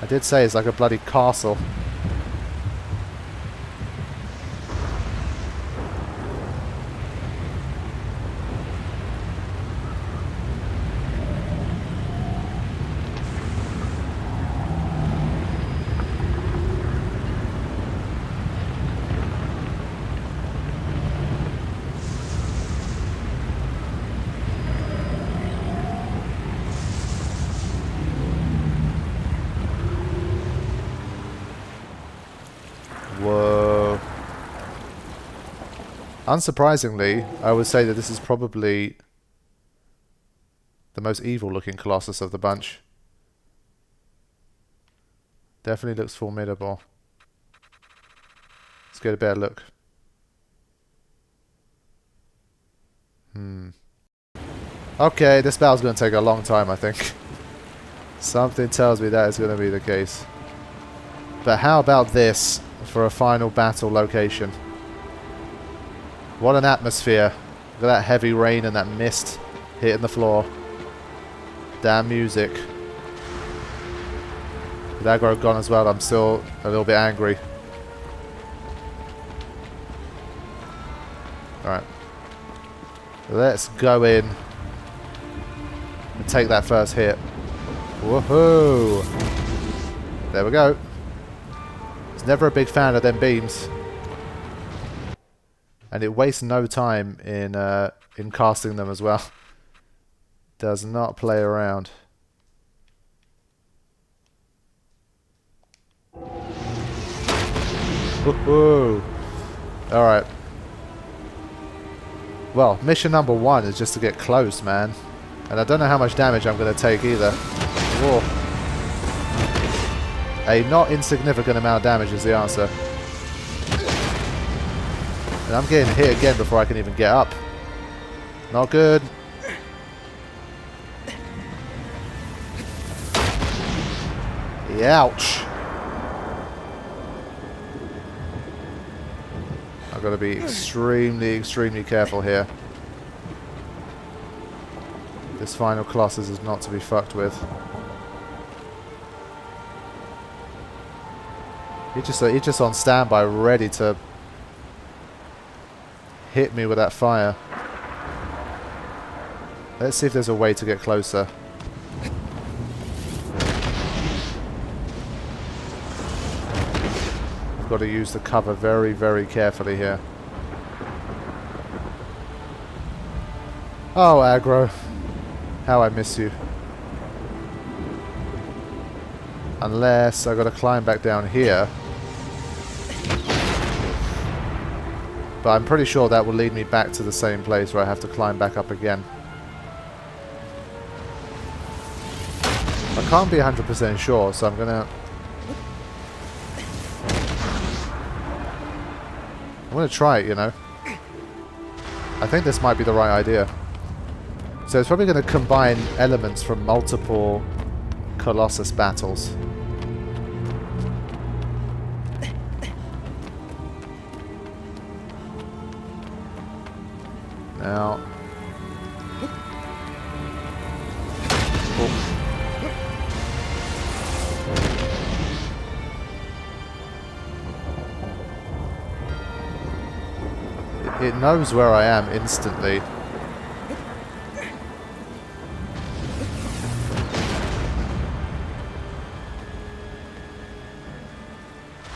I did say it's like a bloody castle. Whoa. Unsurprisingly, I would say that this is probably the most evil looking Colossus of the bunch. Definitely looks formidable. Let's get a better look. Okay, this battle's going to take a long time, I think. Something tells me that is going to be the case. But how about this for a final battle location? What an atmosphere. Look at that heavy rain and that mist hitting the floor. Damn music. With Agro gone as well, I'm still a little bit angry. Alright. Let's go in and take that first hit. Woohoo! There we go. Was never a big fan of them beams. And it wastes no time in casting them as well. Does not play around. Woohoo! Alright. Well, mission number 1 is just to get close, man. And I don't know how much damage I'm going to take either. Whoa. A not insignificant amount of damage is the answer. And I'm getting hit again before I can even get up. Not good. Ouch. I've got to be extremely, extremely careful here. This final Colossus is not to be fucked with. He's just on standby, ready to hit me with that fire. Let's see if there's a way to get closer. I've got to use the cover very, very carefully here. Oh, Agro. How I miss you. Unless I've got to climb back down here. But I'm pretty sure that will lead me back to the same place where I have to climb back up again. I can't be 100% sure, so I'm gonna try it, you know. I think this might be the right idea. So it's probably going to combine elements from multiple Colossus battles. Now... Oh. It knows where I am instantly.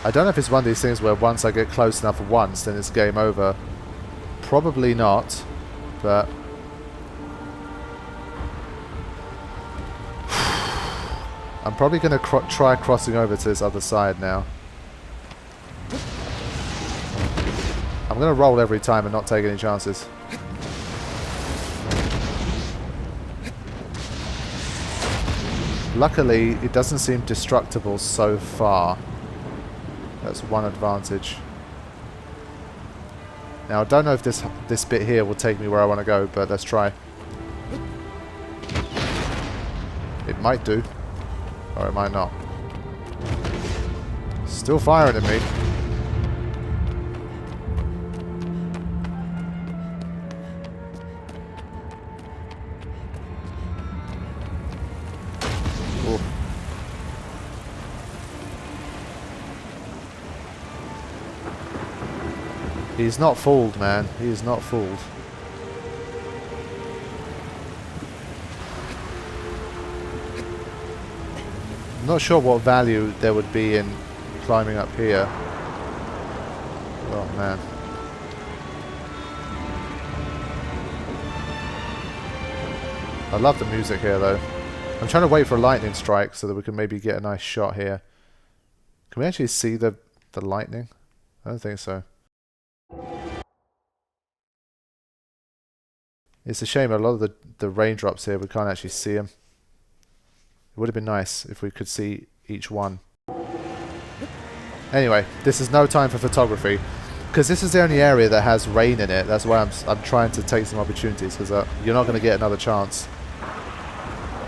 I don't know if it's one of these things where once I get close enough once, then it's game over. Probably not, but... I'm probably going to try crossing over to this other side now. I'm going to roll every time and not take any chances. Luckily, it doesn't seem destructible so far. That's one advantage. Now, I don't know if this bit here will take me where I want to go, but let's try. It might do. Or it might not. Still firing at me. He's not fooled, man. He is not fooled. I'm not sure what value there would be in climbing up here. Oh, man. I love the music here, though. I'm trying to wait for a lightning strike so that we can maybe get a nice shot here. Can we actually see the lightning? I don't think so. It's a shame a lot of the raindrops here, we can't actually see them. It would have been nice if we could see each one. Anyway, this is no time for photography, because this is the only area that has rain in it. That's why I'm trying to take some opportunities, because you're not going to get another chance,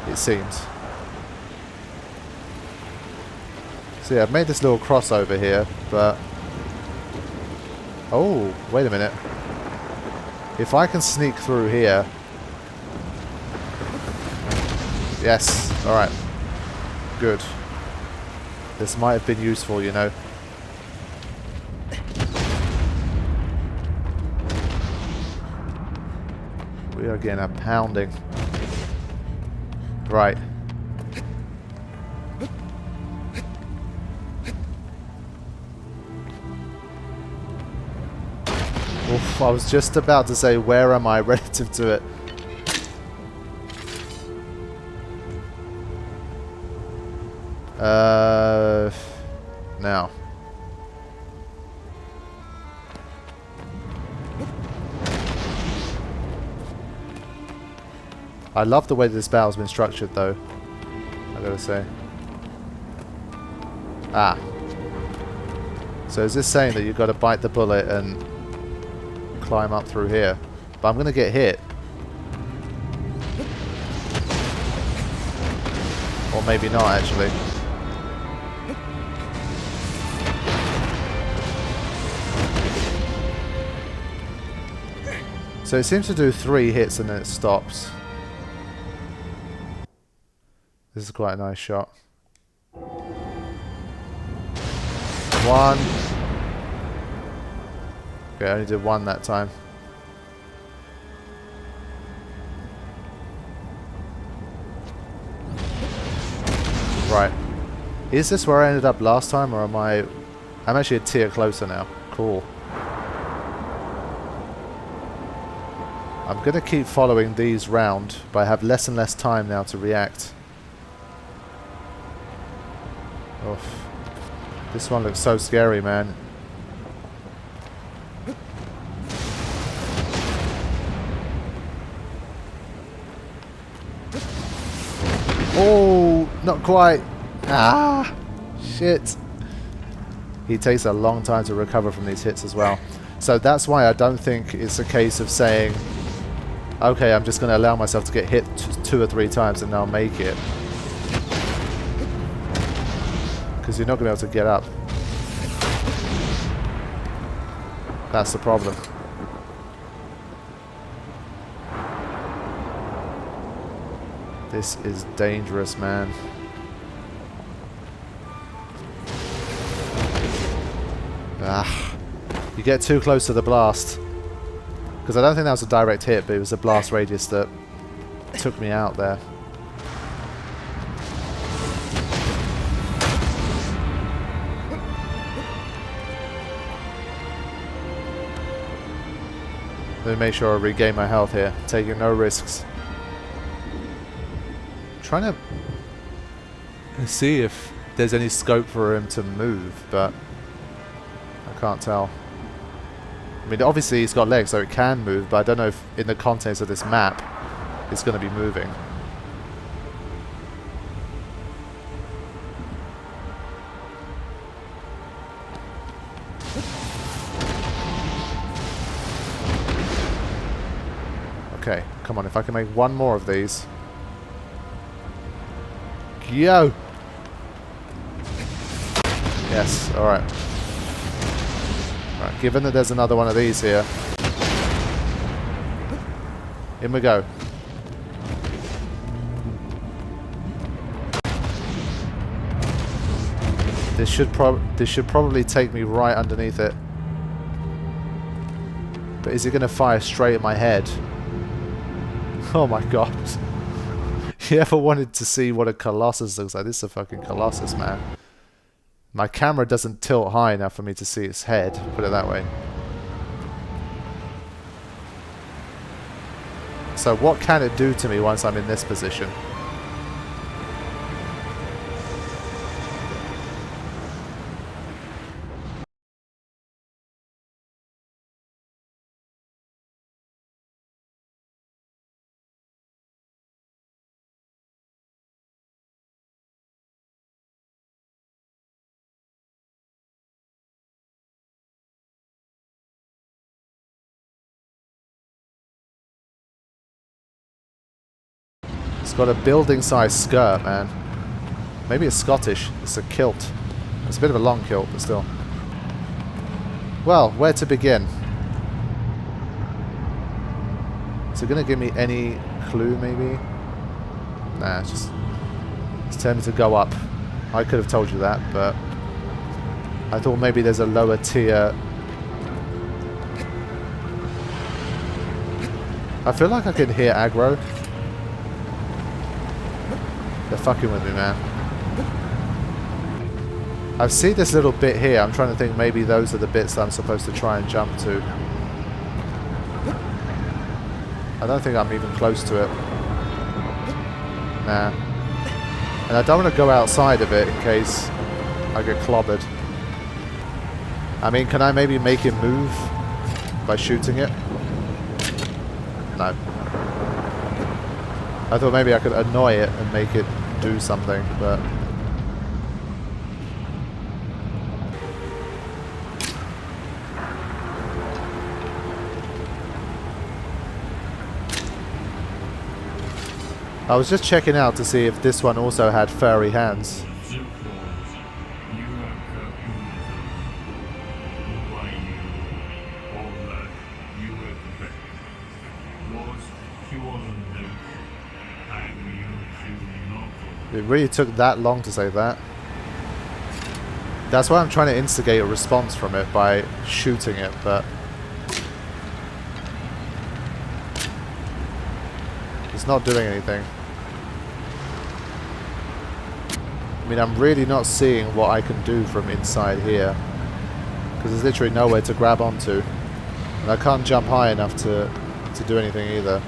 it seems. So yeah, I've made this little crossover here, but... Oh, wait a minute. If I can sneak through here... Yes, alright. Good. This might have been useful, you know. We are getting a pounding. Right. Oof, I was just about to say, where am I relative to it? Now. I love the way this battle's been structured, though. I gotta say. Ah. So is this saying that you've got to bite the bullet and climb up through here? But I'm gonna get hit. Or maybe not, actually. So it seems to do 3 hits and then it stops. This is quite a nice shot. 1. Okay, I only did 1 that time. Right. Is this where I ended up last time, or am I... I'm actually a tier closer now. Cool. I'm going to keep following these round, but I have less and less time now to react. Oof. This one looks so scary, man. Oh, not quite. Ah, shit. He takes a long time to recover from these hits as well. So that's why I don't think it's a case of saying, okay, I'm just going to allow myself to get hit 2 or 3 times and I'll make it. Because you're not going to be able to get up. That's the problem. This is dangerous, man. Ah, you get too close to the blast. Because I don't think that was a direct hit, but it was a blast radius that took me out there. Let me make sure I regain my health here, taking no risks. Trying to see if there's any scope for him to move, but I can't tell. I mean, obviously he's got legs, so it can move, but I don't know if in the context of this map it's going to be moving. Okay, come on, if I can make one more of these. Yo! Yes, alright. Right, given that there's another one of these here. In we go. This should probably take me right underneath it. But is he going to fire straight at my head? Oh my god. You ever wanted to see what a Colossus looks like? This is a fucking Colossus, man. My camera doesn't tilt high enough for me to see its head, put it that way. So what can it do to me once I'm in this position? It's got a building-sized skirt, man. Maybe it's Scottish. It's a kilt. It's a bit of a long kilt, but still. Well, where to begin? Is it going to give me any clue, maybe? Nah, it's telling me to go up. I could have told you that, but I thought maybe there's a lower tier. I feel like I can hear Agro. They're fucking with me, man. I see this little bit here. I'm trying to think maybe those are the bits that I'm supposed to try and jump to. I don't think I'm even close to it. Nah. And I don't want to go outside of it in case I get clobbered. I mean, can I maybe make it move by shooting it? No. I thought maybe I could annoy it and make it do something, but... I was just checking out to see if this one also had furry hands. It really took that long to say that. That's why I'm trying to instigate a response from it by shooting it, but it's not doing anything. I mean, I'm really not seeing what I can do from inside here, because there's literally nowhere to grab onto, and I can't jump high enough to do anything either.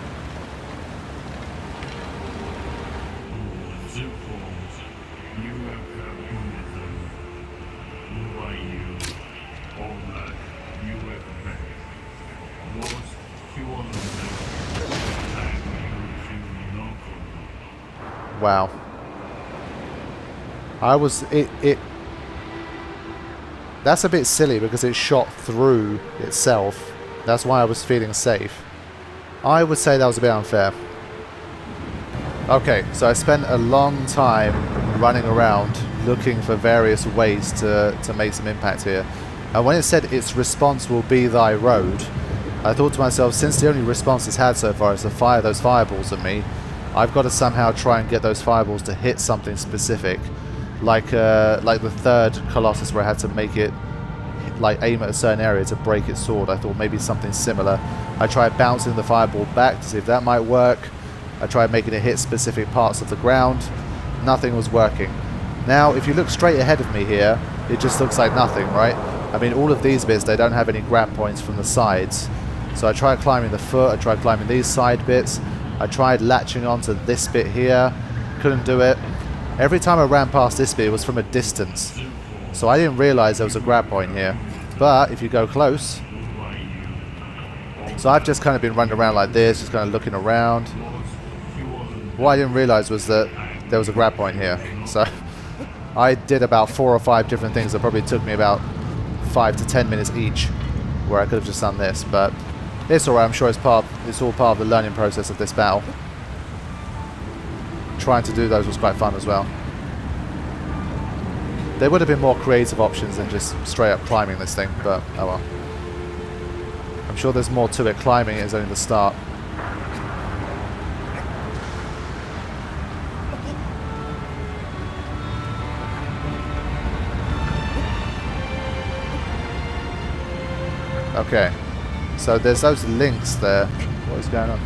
Wow. That's a bit silly because it shot through itself. That's why I was feeling safe. I would say that was a bit unfair. Okay, so I spent a long time running around looking for various ways to make some impact here. And when it said its response will be thy road, I thought to myself, since the only response it's had so far is to fire those fireballs at me, I've got to somehow try and get those fireballs to hit something specific, like the third Colossus where I had to make it like aim at a certain area to break its sword. I thought maybe something similar. I tried bouncing the fireball back to see if that might work. I tried making it hit specific parts of the ground. Nothing was working. Now, if you look straight ahead of me here, it just looks like nothing, right? I mean, all of these bits, they don't have any grab points from the sides. So I tried climbing the foot, I tried climbing these side bits. I tried latching onto this bit here, couldn't do it. Every time I ran past this bit, it was from a distance. So I didn't realize there was a grab point here. But if you go close... So I've just kind of been running around like this, just kind of looking around. What I didn't realize was that there was a grab point here. So I did about 4 or 5 different things that probably took me about 5 to 10 minutes each, where I could have just done this, but it's alright. I'm sure it's all part of the learning process of this battle. Trying to do those was quite fun as well. There would have been more creative options than just straight up climbing this thing, but oh well. I'm sure there's more to it. Climbing is only the start. Okay. So there's those links there. What is going on?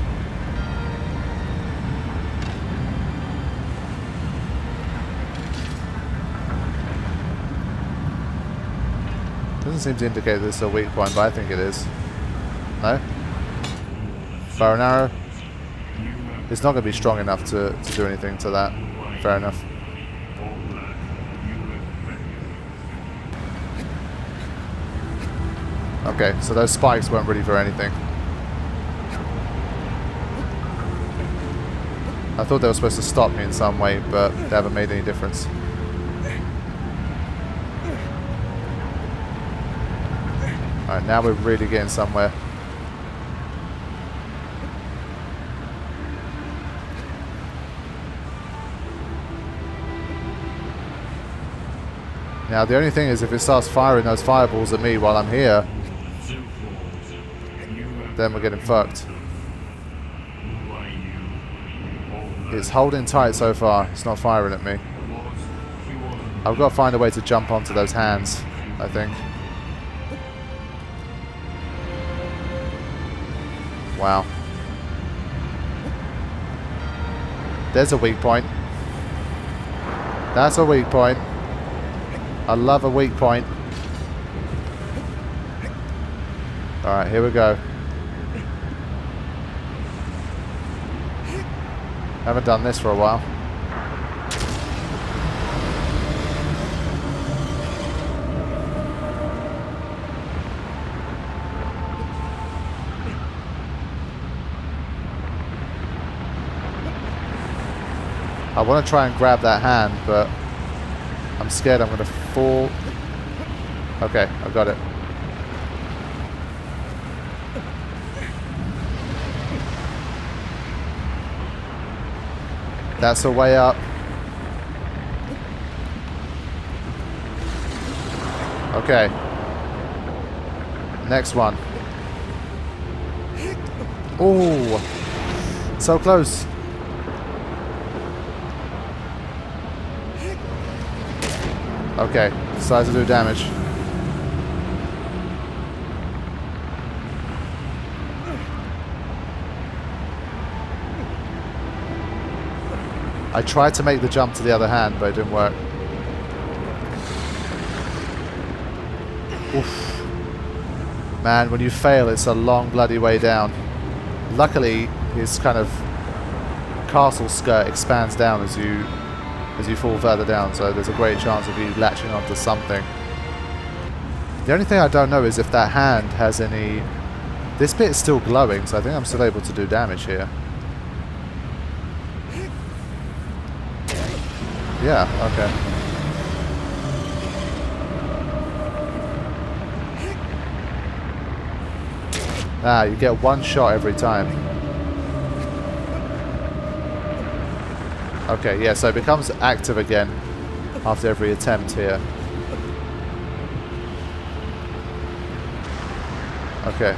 Doesn't seem to indicate this is a weak point, but I think it is. No? Bow and arrow? It's not going to be strong enough to do anything to that. Fair enough. Okay, so those spikes weren't really for anything. I thought they were supposed to stop me in some way, but they haven't made any difference. Alright, now we're really getting somewhere. Now the only thing is, if it starts firing those fireballs at me while I'm here, then we're getting fucked. It's holding tight so far. It's not firing at me. I've got to find a way to jump onto those hands, I think. Wow. There's a weak point. That's a weak point. I love a weak point. Alright, here we go. Haven't done this for a while. I want to try and grab that hand, but I'm scared I'm going to fall. Okay, I got it. That's a way up. Okay. Next one. Oh, so close. Okay, decides to do damage. I tried to make the jump to the other hand, but it didn't work. Oof. Man, when you fail, it's a long bloody way down. Luckily, his kind of castle skirt expands down as you fall further down, so there's a great chance of you latching onto something. The only thing I don't know is if that hand has any... This bit is still glowing, so I think I'm still able to do damage here. Yeah, okay. Ah, you get one shot every time. Okay, yeah, so it becomes active again after every attempt here. Okay.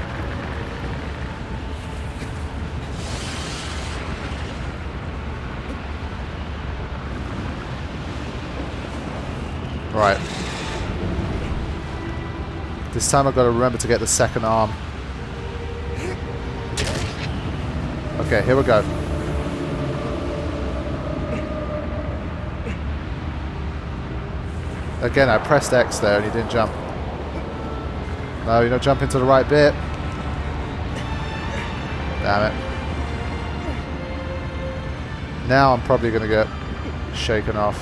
Right. This time I've got to remember to get the second arm. Okay, here we go. Again, I pressed X there and he didn't jump. No, you're not jumping to the right bit. Damn it. Now I'm probably going to get shaken off.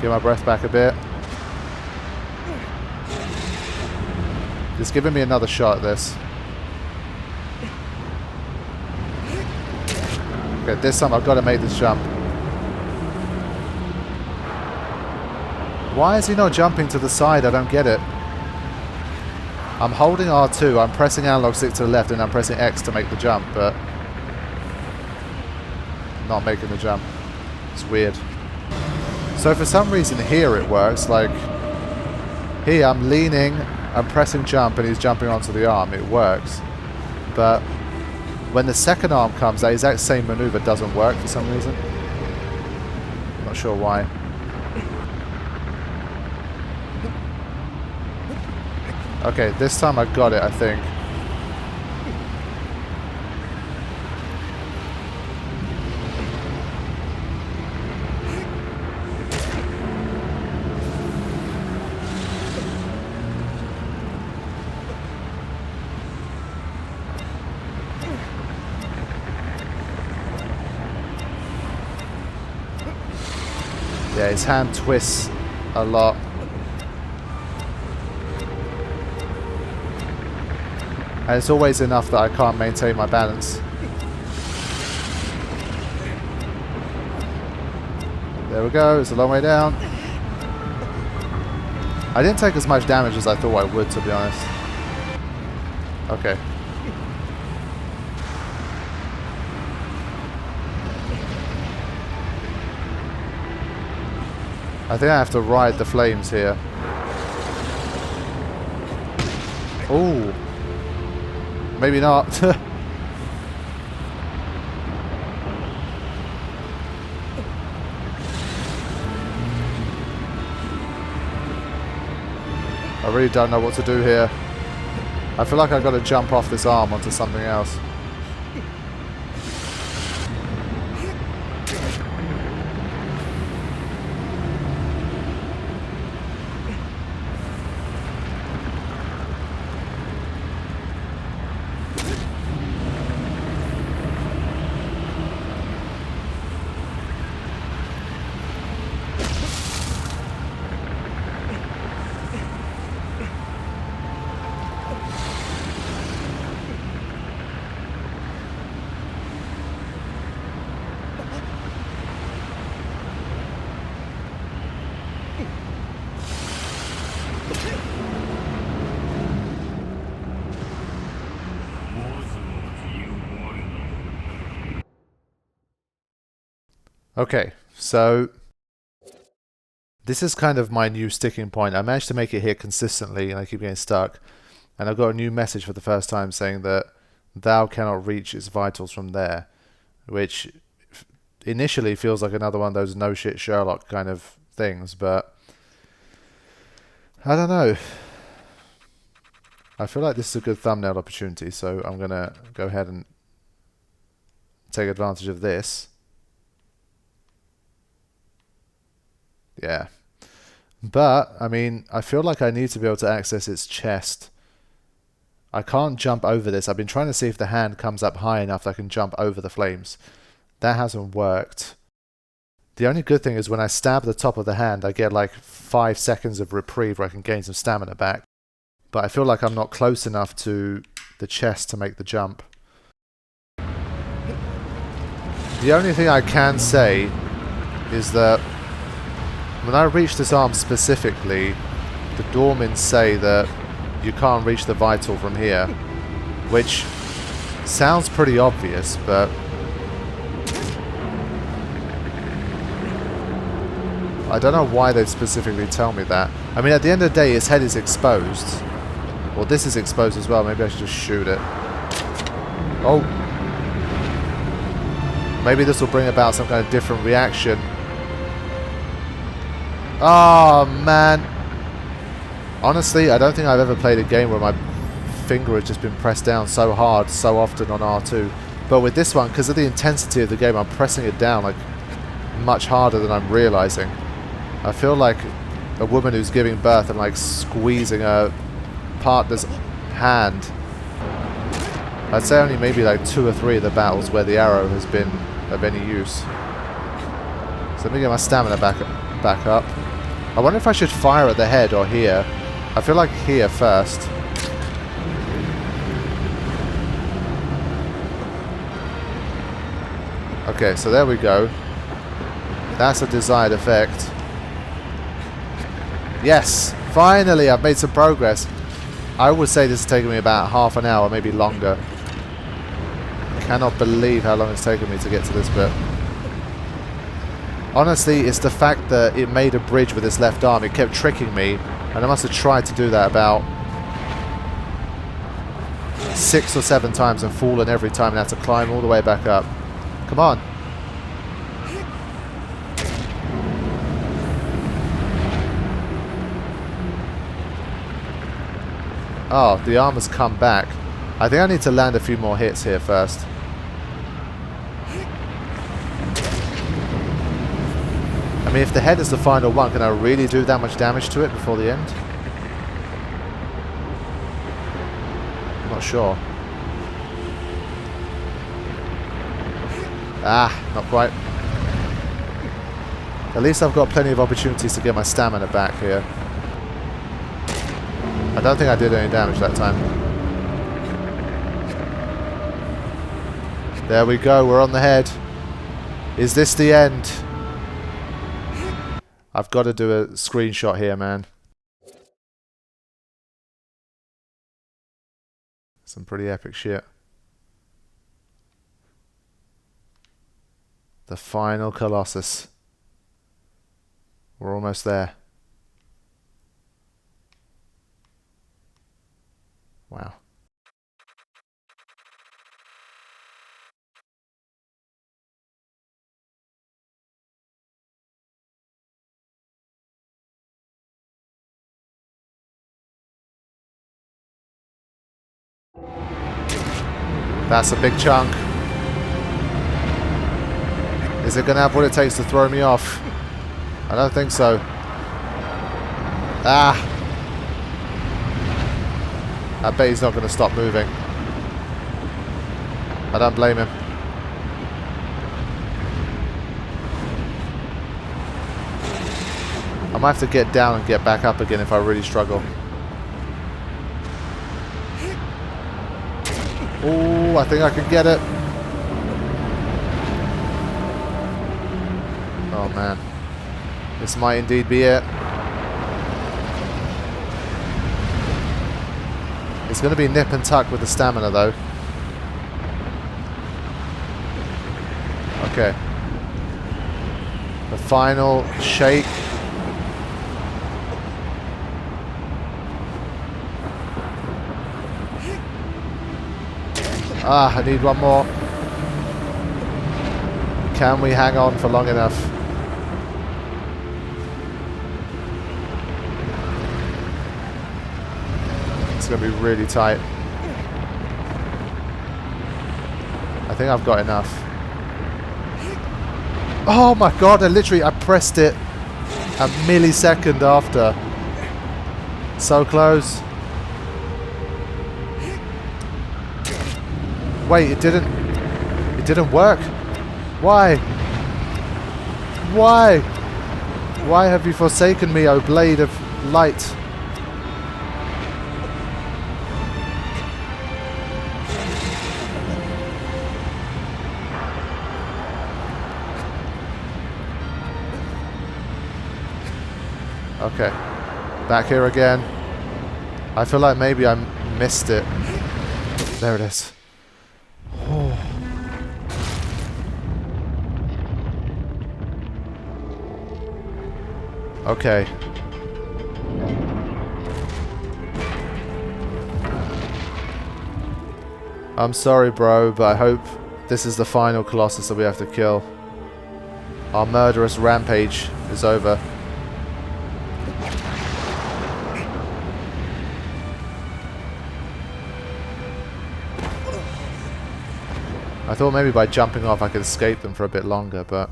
Get my breath back a bit. Just giving me another shot at this. Okay, this time I've got to make this jump. Why is he not jumping to the side? I don't get it. I'm holding R2, I'm pressing analog stick to the left, and I'm pressing X to make the jump, but not making the jump. It's weird. So for some reason here it works, like here I'm leaning, I'm pressing jump and he's jumping onto the arm, it works. But when the second arm comes, that exact same maneuver doesn't work for some reason. I'm not sure why. Okay, this time I got it, I think. Yeah, his hand twists a lot. And it's always enough that I can't maintain my balance. There we go, it's a long way down. I didn't take as much damage as I thought I would, to be honest. Okay. I think I have to ride the flames here. Ooh. Maybe not. I really don't know what to do here. I feel like I've got to jump off this arm onto something else. Okay, so this is kind of my new sticking point. I managed to make it here consistently and I keep getting stuck. And I've got a new message for the first time saying that thou cannot reach its vitals from there. Which initially feels like another one of those no shit Sherlock kind of things, but I don't know. I feel like this is a good thumbnail opportunity, so I'm going to go ahead and take advantage of this. Yeah. But, I mean, I feel like I need to be able to access its chest. I can't jump over this. I've been trying to see if the hand comes up high enough that I can jump over the flames. That hasn't worked. The only good thing is when I stab the top of the hand, I get like 5 seconds of reprieve where I can gain some stamina back. But I feel like I'm not close enough to the chest to make the jump. The only thing I can say is that when I reach this arm specifically, the doormen say that you can't reach the vital from here, which sounds pretty obvious, but I don't know why they specifically tell me that. I mean, at the end of the day, its head is exposed. Well, this is exposed as well. Maybe I should just shoot it. Oh. Maybe this will bring about some kind of different reaction. Oh, man. Honestly, I don't think I've ever played a game where my finger has just been pressed down so hard, so often on R2. But with this one, because of the intensity of the game, I'm pressing it down like much harder than I'm realizing. I feel like a woman who's giving birth and like squeezing her partner's hand. I'd say only maybe like 2 or 3 of the battles where the arrow has been of any use. So let me get my stamina back up. I wonder if I should fire at the head or here. I feel like here first. Okay, so there we go. That's a desired effect. Yes! Finally, I've made some progress. I would say this has taken me about half an hour, maybe longer. Cannot believe how long it's taken me to get to this bit. Honestly, it's the fact that it made a bridge with its left arm. It kept tricking me, and I must have tried to do that about 6 or 7 times and fallen every time and had to climb all the way back up. Come on. Oh, the armor's come back. I think I need to land a few more hits here first. I mean, if the head is the final one, can I really do that much damage to it before the end? I'm not sure. Ah, not quite. At least I've got plenty of opportunities to get my stamina back here. I don't think I did any damage that time. There we go, we're on the head. Is this the end? I've got to do a screenshot here, man. Some pretty epic shit. The final Colossus. We're almost there. Wow. That's a big chunk. Is it going to have what it takes to throw me off? I don't think so. Ah! I bet he's not going to stop moving. I don't blame him. I might have to get down and get back up again if I really struggle. Oh, I think I can get it. Oh man. This might indeed be it. It's going to be nip and tuck with the stamina though. Okay. The final shake. Ah, I need one more. Can we hang on for long enough? It's going to be really tight. I think I've got enough. Oh my god, I pressed it a millisecond after. So close. Wait, it didn't work? Why? Why? Why have you forsaken me, O blade of light? Okay, back here again. I feel like maybe I missed it. There it is. Oh. Okay. I'm sorry, bro, but I hope this is the final Colossus that we have to kill. Our murderous rampage is over. I thought maybe by jumping off I could escape them for a bit longer, but...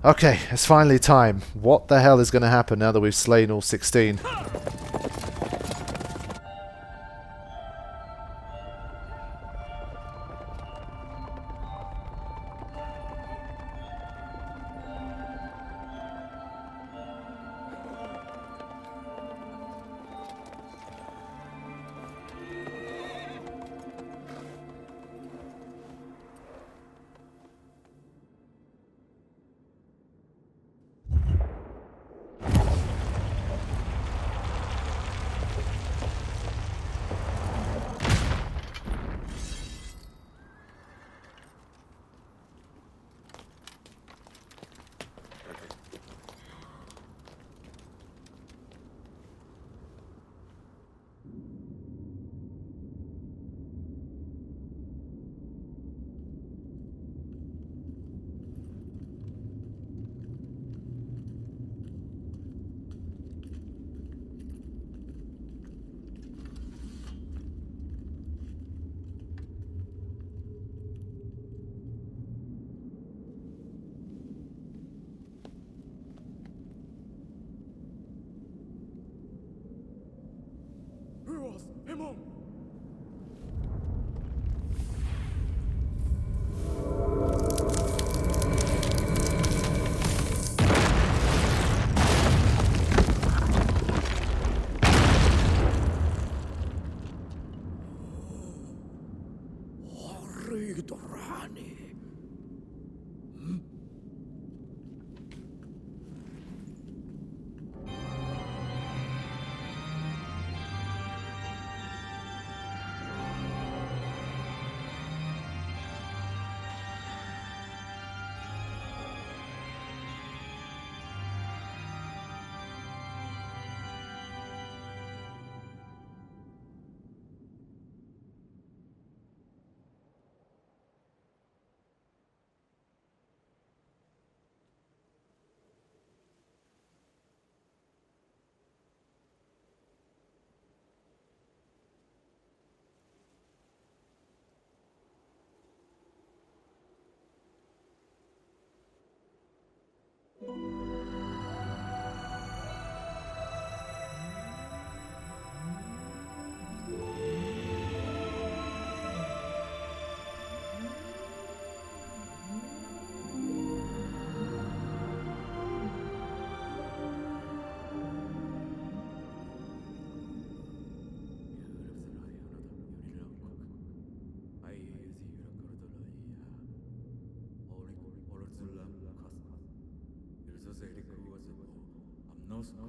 Okay, it's finally time. What the hell is going to happen now that we've slain all 16?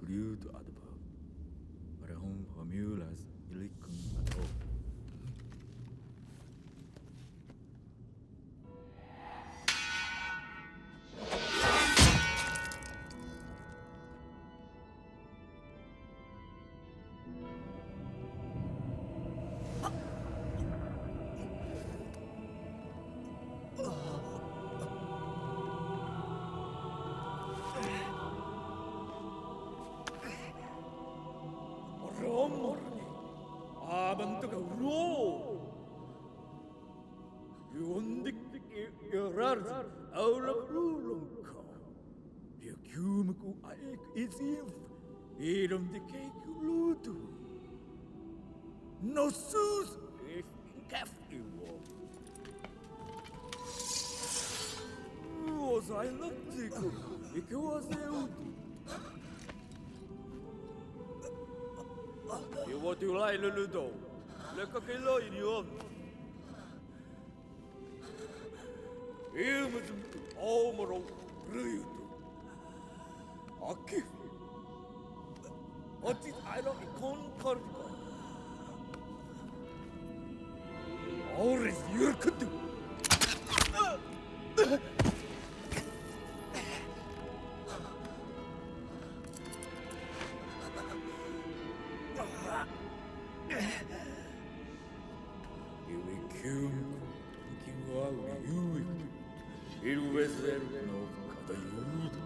Screwed adverb. Parehon formulas ilicum at all. Irom de cake ludo. No sus if café wo. Was I not tico? It was eu. You want to lie ludo? Look at the law in your own. You must almost rude. Okay. 어찌 알아 이콘 거리고 오레스 유르크드 이위 키우와 우리 유익 이루베셀 노브 가다 유드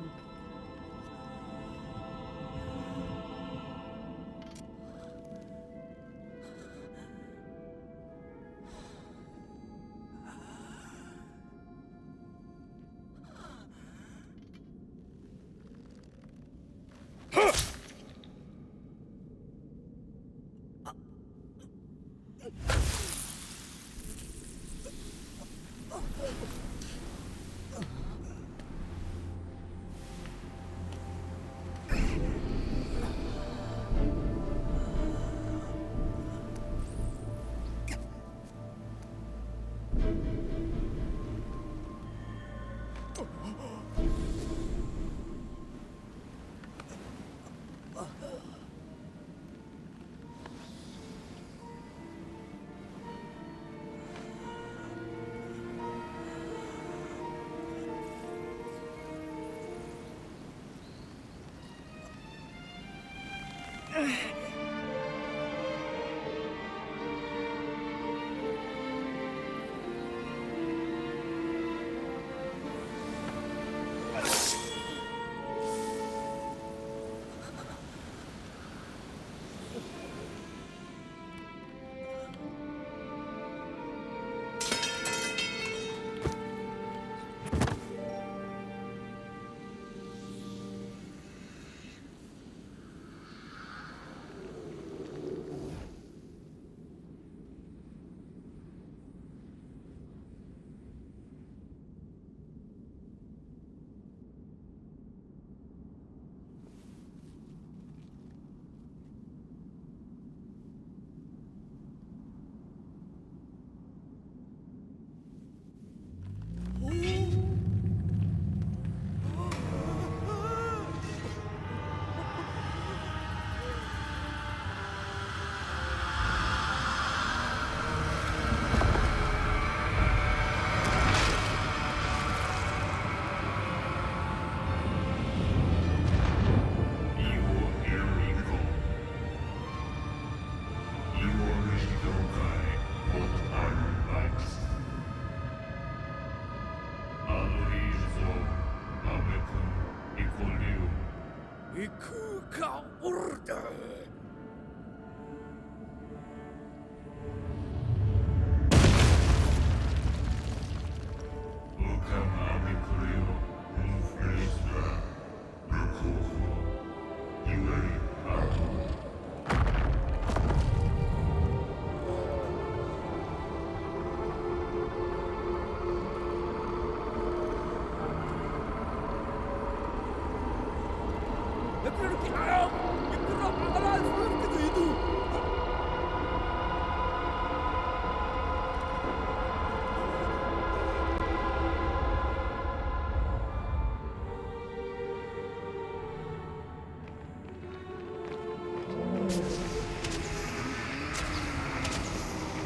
Ikuka order.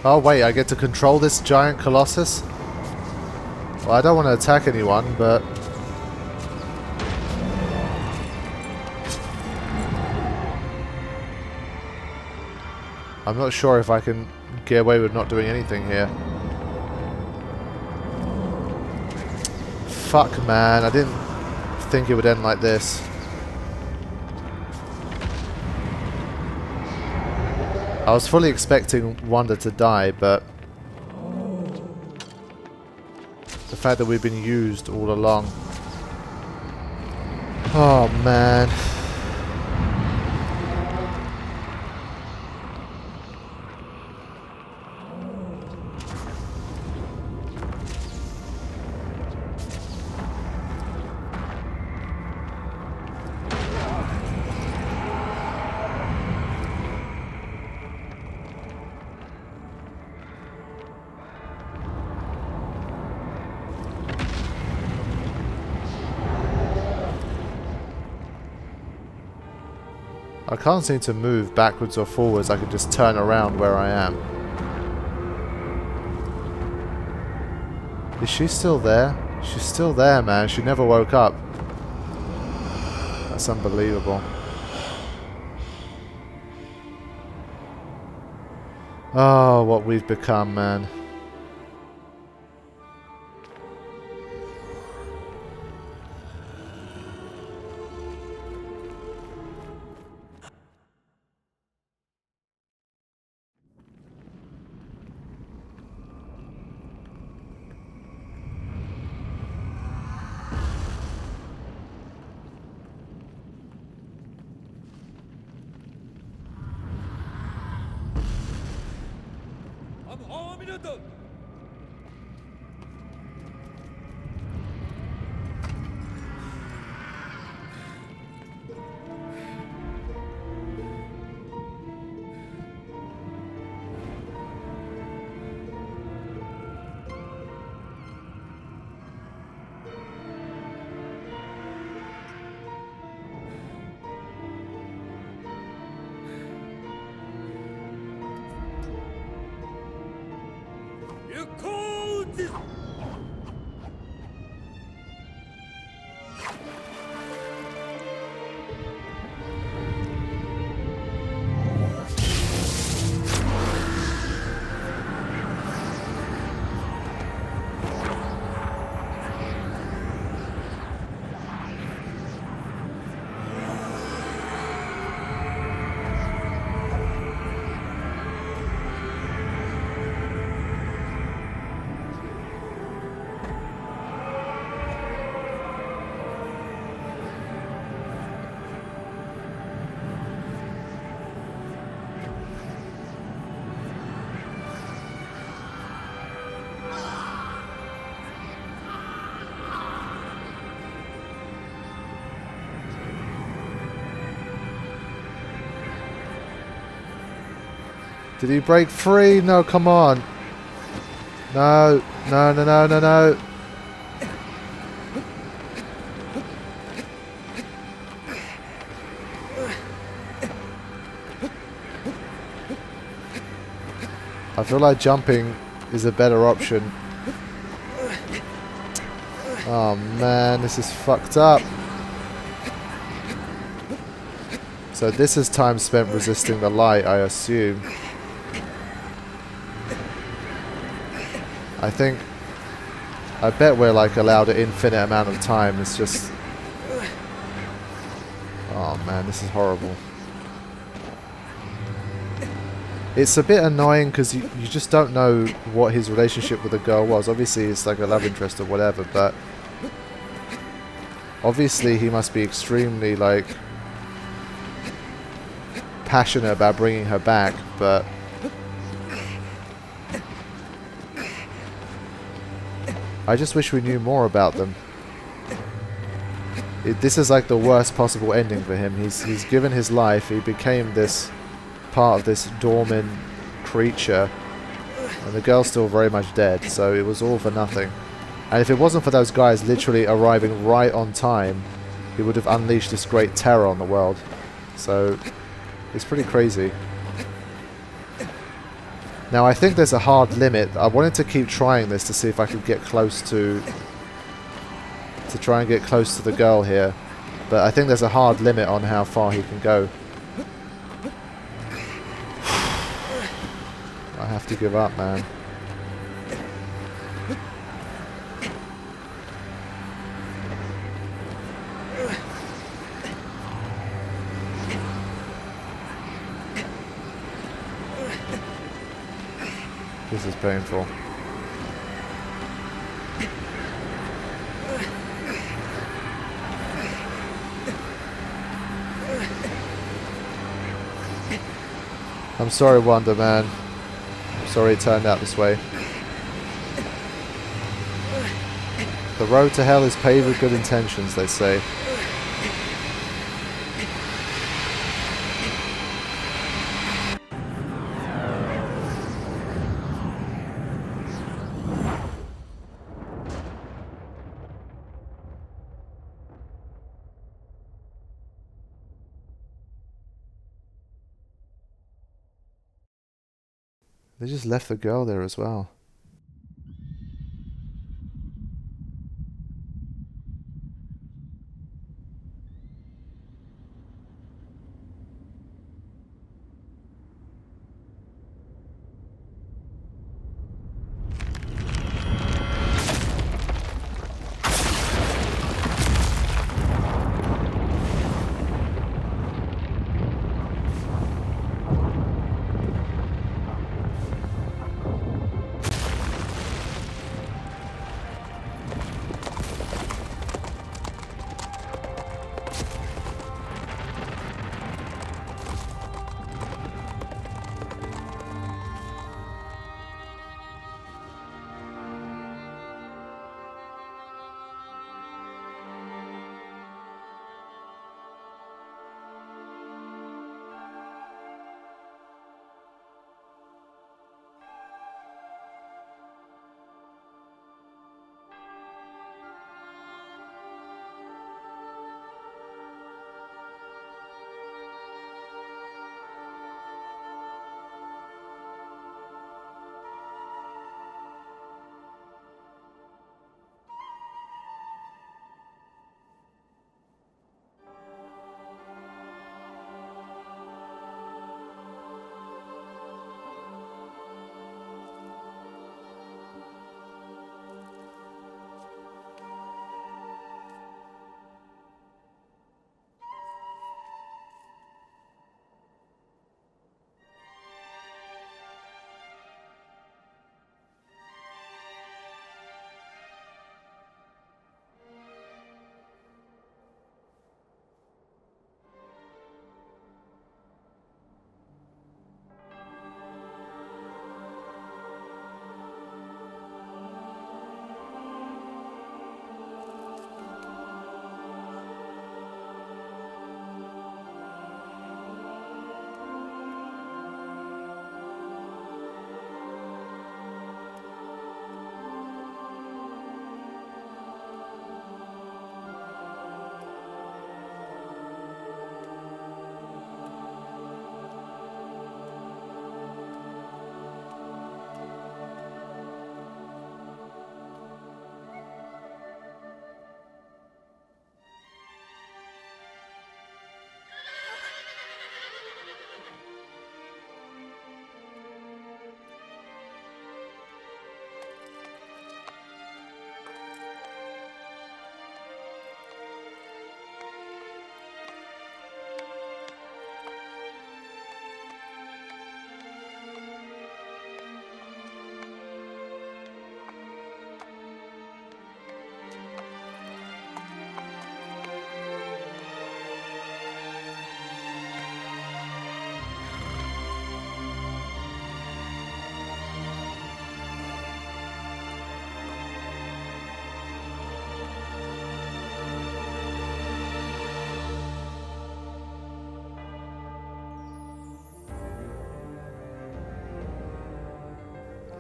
Oh wait, I get to control this giant Colossus? Well, I don't want to attack anyone, but... I'm not sure if I can get away with not doing anything here. Fuck, man. I didn't think it would end like this. I was fully expecting Wonder to die, but... the fact that we've been used all along. Oh, man. I can't seem to move backwards or forwards. I can just turn around where I am. Is she still there? She's still there, man. She never woke up. That's unbelievable. Oh, what we've become, man. Did he break free? No, come on. No, no, no, no, no, no. I feel like jumping is a better option. Oh man, this is fucked up. So this is time spent resisting the light, I assume. I bet we're like allowed an infinite amount of time. It's just... oh man, this is horrible. It's a bit annoying because you just don't know what his relationship with the girl was. Obviously it's like a love interest or whatever, but obviously he must be extremely like passionate about bringing her back, but I just wish we knew more about them. This is like the worst possible ending for him. He's given his life, he became this part of this dormant creature, and the girl's still very much dead, so it was all for nothing. And if it wasn't for those guys literally arriving right on time, he would have unleashed this great terror on the world. So it's pretty crazy. Now I think there's a hard limit. I wanted to keep trying this to see if I could get close to try and get close to the girl here, but I think there's a hard limit on how far he can go. I have to give up, man. This is painful. I'm sorry, Wonder Man. I'm sorry it turned out this way. The road to hell is paved with good intentions, they say. They just left the girl there as well.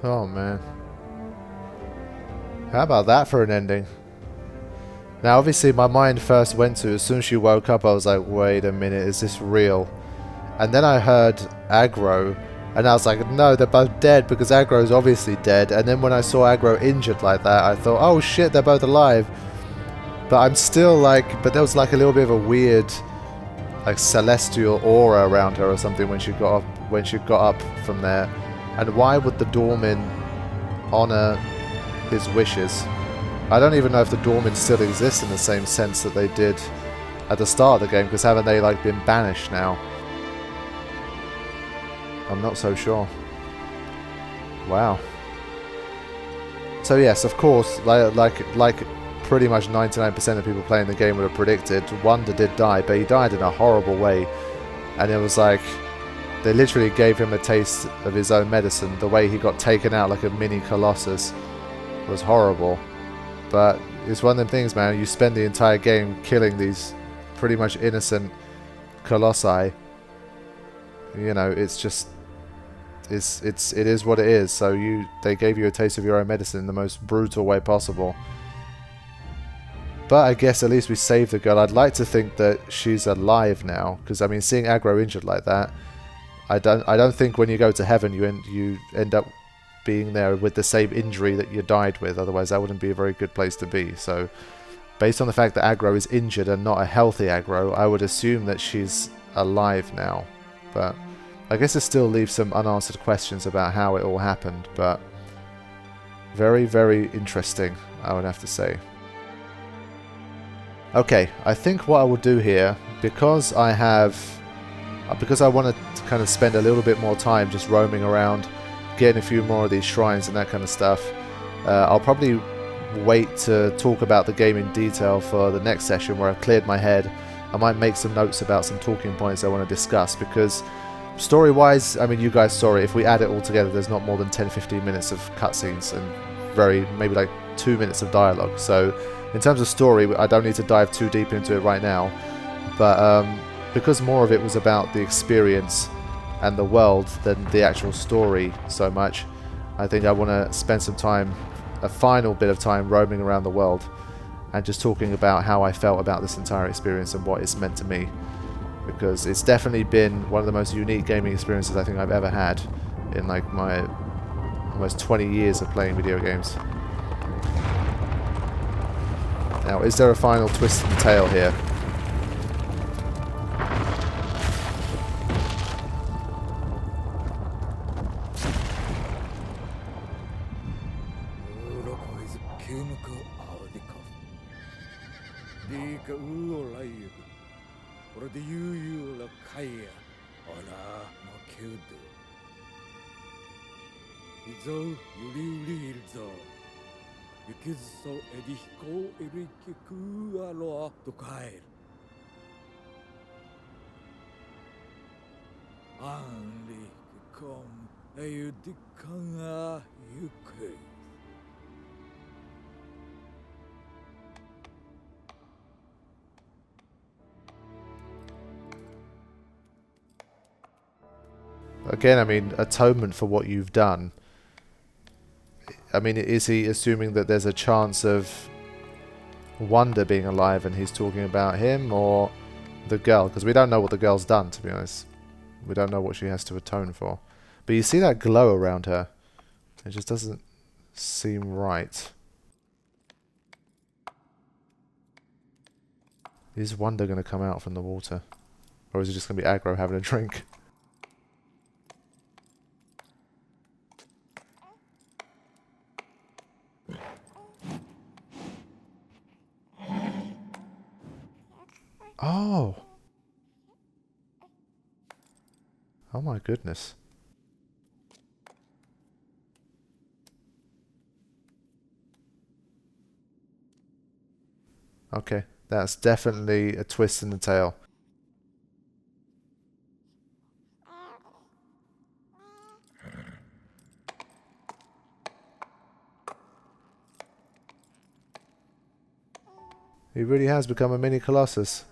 Oh man. How about that for an ending? Now obviously my mind first went to, as soon as she woke up I was like, wait a minute, is this real? And then I heard Agro, and I was like, no, they're both dead, because Agro's obviously dead. And then when I saw Agro injured like that, I thought, oh shit, they're both alive. But I'm still like, but there was like a little bit of a weird, like celestial aura around her or something when she got up from there. And why would the doorman honor his wishes? I don't even know if the doormen still exist in the same sense that they did at the start of the game, because haven't they like been banished now? I'm not so sure. Wow. So yes, of course, like pretty much 99% of people playing the game would have predicted, Wonder did die, but he died in a horrible way. And it was like, they literally gave him a taste of his own medicine. The way he got taken out like a mini Colossus was horrible. But it's one of them things, man, you spend the entire game killing these pretty much innocent Colossi. You know, it's just, it is what it is. So they gave you a taste of your own medicine in the most brutal way possible. But I guess at least we saved the girl. I'd like to think that she's alive now, because I mean, seeing Agro injured like that, I don't think when you go to heaven you end up being there with the same injury that you died with. Otherwise, that wouldn't be a very good place to be. So, based on the fact that Agro is injured and not a healthy Agro, I would assume that she's alive now. But I guess it still leaves some unanswered questions about how it all happened. But very, very interesting, I would have to say. Okay, I think what I will do here, because I want to kind of spend a little bit more time just roaming around, getting a few more of these shrines and that kind of stuff, I'll probably wait to talk about the game in detail for the next session where I've cleared my head. I might make some notes about some talking points I want to discuss, because story-wise, I mean, you guys saw it, if we add it all together, there's not more than 10-15 minutes of cutscenes and maybe like 2 minutes of dialogue. So in terms of story, I don't need to dive too deep into it right now, but because more of it was about the experience and the world than the actual story so much, I think I want to spend some time, a final bit of time, roaming around the world and just talking about how I felt about this entire experience and what it's meant to me, because it's definitely been one of the most unique gaming experiences I think I've ever had in like my almost 20 years of playing video games. Now, is there a final twist in the tale here? Again, I mean, atonement for what you've done. I mean, is he assuming that there's a chance of Wonder being alive and he's talking about him, or the girl? Because we don't know what the girl's done, to be honest. We don't know what she has to atone for. But you see that glow around her. It just doesn't seem right. Is Wonder going to come out from the water? Or is it just going to be Agro having a drink? Oh! Oh my goodness. Okay, that's definitely a twist in the tale. He really has become a mini Colossus.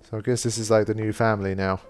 So I guess this is like the new family now.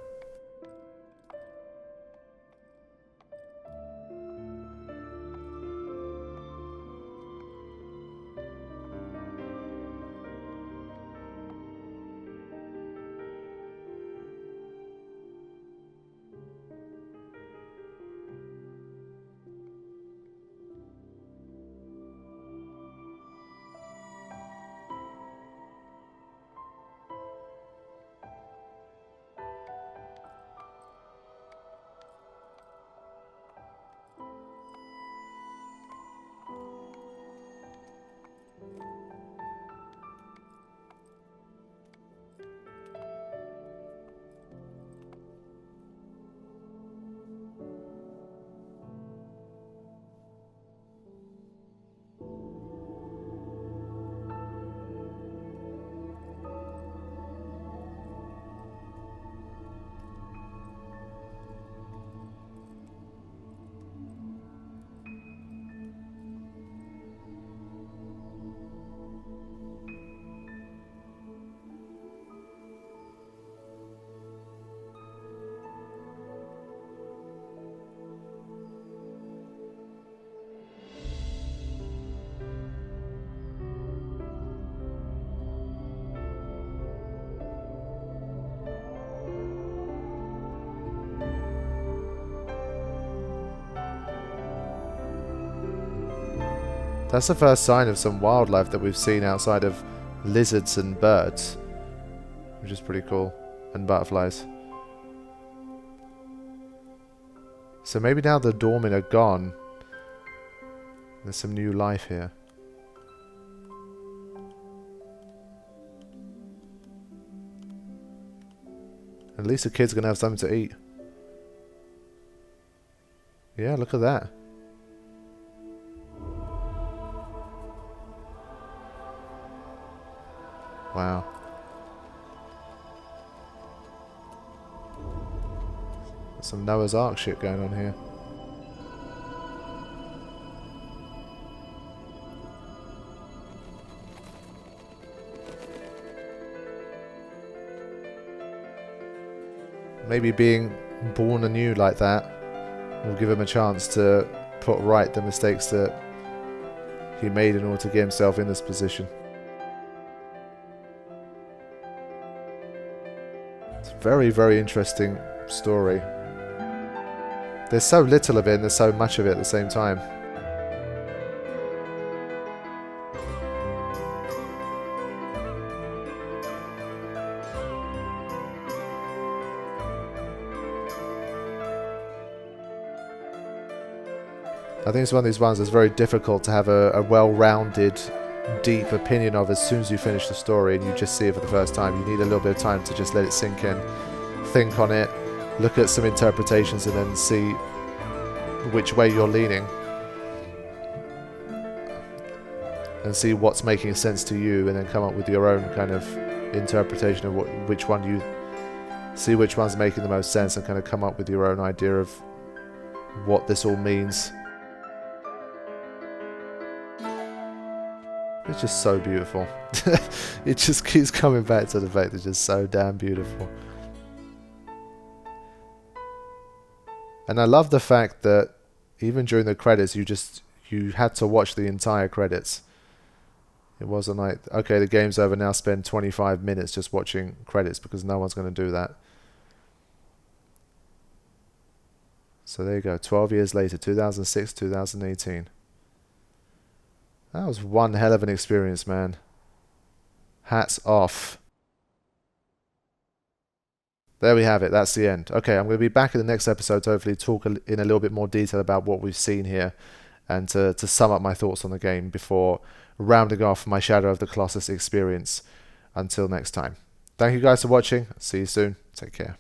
That's the first sign of some wildlife that we've seen outside of lizards and birds, which is pretty cool, and butterflies. So maybe now the Dormin are gone, there's some new life here. At least the kids are going to have something to eat. Yeah, look at that. Wow. There's some Noah's Ark shit going on here. Maybe being born anew like that will give him a chance to put right the mistakes that he made in order to get himself in this position. It's a very, very interesting story. There's so little of it and there's so much of it at the same time. I think it's one of these ones that's very difficult to have a well-rounded, deep opinion of as soon as you finish the story and you just see it for the first time. You need a little bit of time to just let it sink in, think on it, look at some interpretations and then see which way you're leaning. And see what's making sense to you and then come up with your own kind of interpretation of which one you see, which one's making the most sense and kind of come up with your own idea of what this all means. It's just so beautiful. It just keeps coming back to the fact it's just so damn beautiful. And I love the fact that even during the credits you had to watch the entire credits. It wasn't like, okay, the game's over now, spend 25 minutes just watching credits, because no one's going to do that. So there you go, 12 years later, 2006, 2018. That was one hell of an experience, man. Hats off. There we have it. That's the end. Okay, I'm going to be back in the next episode to hopefully talk in a little bit more detail about what we've seen here and to sum up my thoughts on the game before rounding off my Shadow of the Colossus experience. Until next time. Thank you guys for watching. See you soon. Take care.